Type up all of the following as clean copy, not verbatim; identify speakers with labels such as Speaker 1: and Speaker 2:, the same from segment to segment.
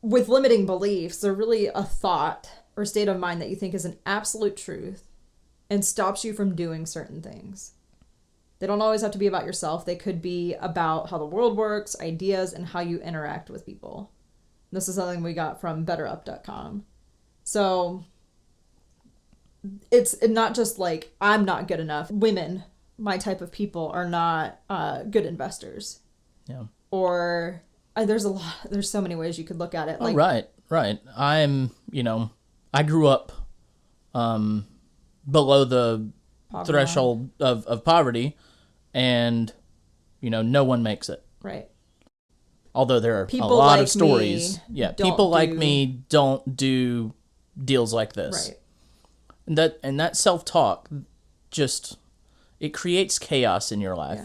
Speaker 1: with limiting beliefs, they're really a thought or state of mind that you think is an absolute truth and stops you from doing certain things. They don't always have to be about yourself. They could be about how the world works, ideas, and how you interact with people. This is something we got from betterup.com. So it's not just like, I'm not good enough. Women, my type of people, are not good investors.
Speaker 2: Yeah.
Speaker 1: Or there's so many ways you could look at it. Like,
Speaker 2: Right. I grew up below the threshold of poverty, and, no one makes it.
Speaker 1: Right.
Speaker 2: Although there are
Speaker 1: People
Speaker 2: a lot
Speaker 1: like
Speaker 2: of stories.
Speaker 1: me
Speaker 2: Yeah,
Speaker 1: don't
Speaker 2: people like
Speaker 1: do-
Speaker 2: me don't do deals like this.
Speaker 1: Right.
Speaker 2: And that self-talk just, it creates chaos in your life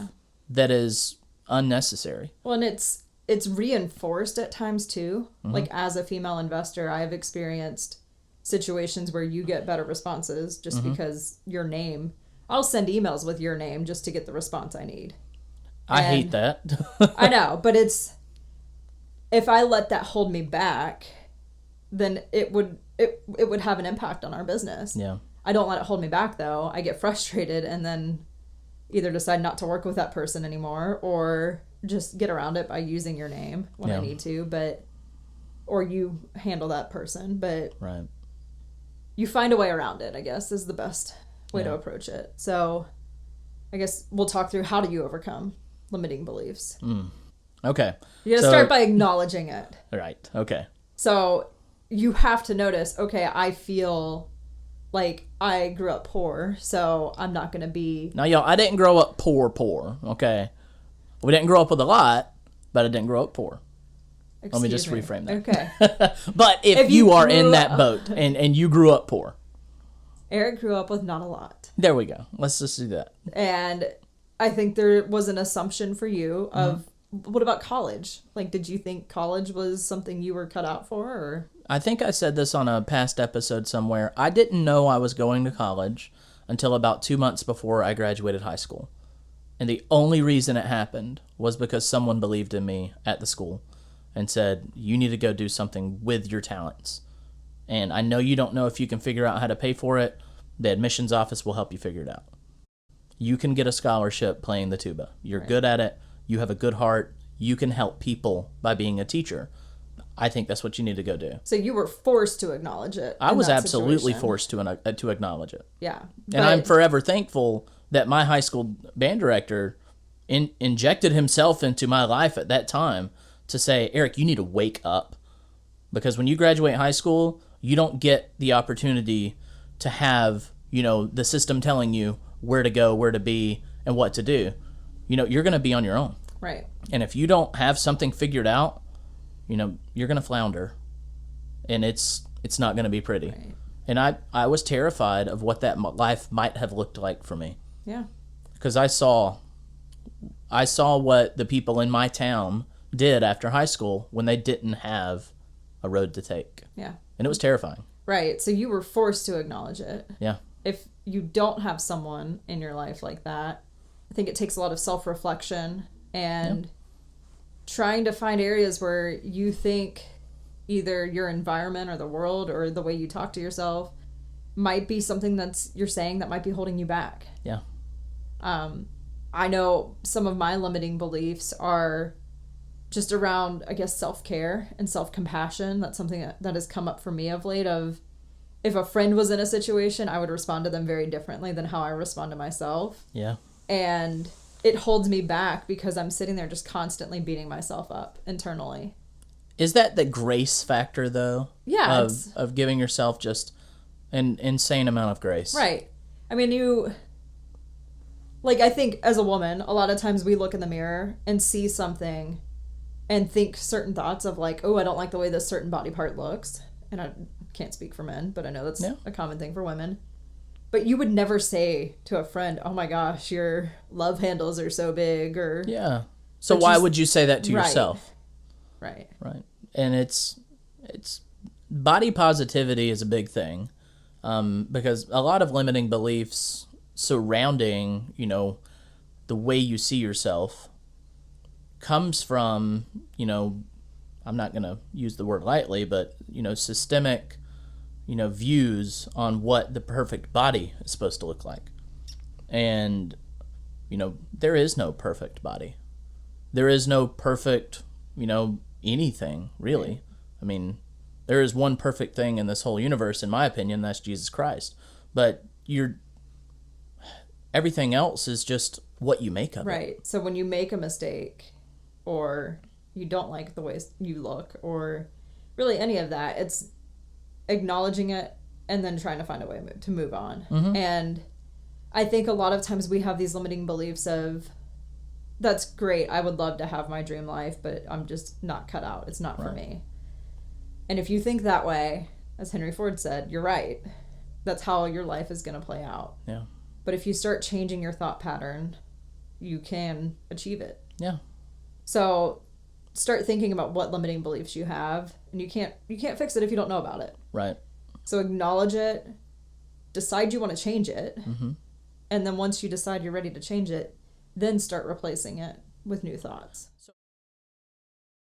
Speaker 2: that is unnecessary.
Speaker 1: Well, and it's reinforced at times too. Mm-hmm. Like, as a female investor, I have experienced situations where you get better responses just because your name. I'll send emails with your name just to get the response I need.
Speaker 2: I hate that.
Speaker 1: I know, but if I let that hold me back, then it would have an impact on our business.
Speaker 2: Yeah.
Speaker 1: I don't let it hold me back, though. I get frustrated and then either decide not to work with that person anymore or just get around it by using your name when I need to, or you handle that person, but
Speaker 2: right.
Speaker 1: You find a way around it, I guess, is the best way to approach it. So I guess we'll talk through, how do you overcome limiting beliefs?
Speaker 2: Okay.
Speaker 1: You gotta start by acknowledging it.
Speaker 2: Right. Okay.
Speaker 1: So you have to notice, okay, I feel like I grew up poor, so I'm not going to be...
Speaker 2: Now, y'all, I didn't grow up poor, okay? We didn't grow up with a lot, but I didn't grow up poor. Let me just reframe that.
Speaker 1: Okay.
Speaker 2: But if you are in that boat and you grew up poor.
Speaker 1: Eric grew up with not a lot.
Speaker 2: There we go. Let's just do that.
Speaker 1: And I think there was an assumption for you of, what about college? Like, did you think college was something you were cut out for? Or?
Speaker 2: I think I said this on a past episode somewhere. I didn't know I was going to college until about 2 months before I graduated high school. And the only reason it happened was because someone believed in me at the school and said, you need to go do something with your talents. And I know you don't know if you can figure out how to pay for it. The admissions office will help you figure it out. You can get a scholarship playing the tuba. You're good at it. You have a good heart. You can help people by being a teacher. I think that's what you need to go do.
Speaker 1: So you were forced to acknowledge it.
Speaker 2: I was absolutely forced to acknowledge it.
Speaker 1: Yeah.
Speaker 2: And I'm forever thankful that my high school band director injected himself into my life at that time to say, Eric, you need to wake up. Because when you graduate high school, you don't get the opportunity to have, the system telling you where to go, where to be, and what to do. You're going to be on your own.
Speaker 1: Right.
Speaker 2: And if you don't have something figured out, you're going to flounder. And it's not going to be pretty. Right. And I was terrified of what that life might have looked like for me.
Speaker 1: Yeah.
Speaker 2: Because I saw what the people in my town did after high school when they didn't have a road to take.
Speaker 1: Yeah.
Speaker 2: And it was terrifying.
Speaker 1: Right. So you were forced to acknowledge it.
Speaker 2: Yeah.
Speaker 1: If you don't have someone in your life like that, I think it takes a lot of self-reflection and trying to find areas where you think either your environment or the world or the way you talk to yourself might be something you're saying that might be holding you back.
Speaker 2: Yeah.
Speaker 1: I know some of my limiting beliefs are just around, I guess, self-care and self-compassion. That's something that has come up for me of late. Of if a friend was in a situation, I would respond to them very differently than how I respond to myself.
Speaker 2: Yeah.
Speaker 1: And it holds me back because I'm sitting there just constantly beating myself up internally.
Speaker 2: Is that the grace factor, though?
Speaker 1: Yeah.
Speaker 2: Of giving yourself just an insane amount of grace.
Speaker 1: Right. I mean, I think as a woman, a lot of times we look in the mirror and see something and think certain thoughts of like, oh, I don't like the way this certain body part looks. And I can't speak for men, but I know that's a common thing for women. But you would never say to a friend, oh my gosh, your love handles are so big, or...
Speaker 2: Yeah. So why would you say that to yourself?
Speaker 1: Right.
Speaker 2: Right. And it's body positivity is a big thing. Because a lot of limiting beliefs surrounding, the way you see yourself comes from, I'm not going to use the word lightly, but, systemic, views on what the perfect body is supposed to look like. And, there is no perfect body. There is no perfect, anything, really. I mean, there is one perfect thing in this whole universe, in my opinion, that's Jesus Christ. But everything else is just what you make of it.
Speaker 1: Right. So when you make a mistake, or you don't like the way you look, or really any of that, it's acknowledging it and then trying to find a way to move on.
Speaker 2: Mm-hmm.
Speaker 1: And I think a lot of times we have these limiting beliefs of, that's great, I would love to have my dream life, but I'm just not cut out. It's not for me. And if you think that way, as Henry Ford said, you're right. That's how your life is going to play out.
Speaker 2: Yeah.
Speaker 1: But if you start changing your thought pattern, you can achieve it.
Speaker 2: Yeah.
Speaker 1: So start thinking about what limiting beliefs you have, and you can't fix it if you don't know about it.
Speaker 2: Right.
Speaker 1: So acknowledge it, decide you want to change it,
Speaker 2: Mm-hmm.
Speaker 1: and then once you decide you're ready to change it, then start replacing it with new thoughts.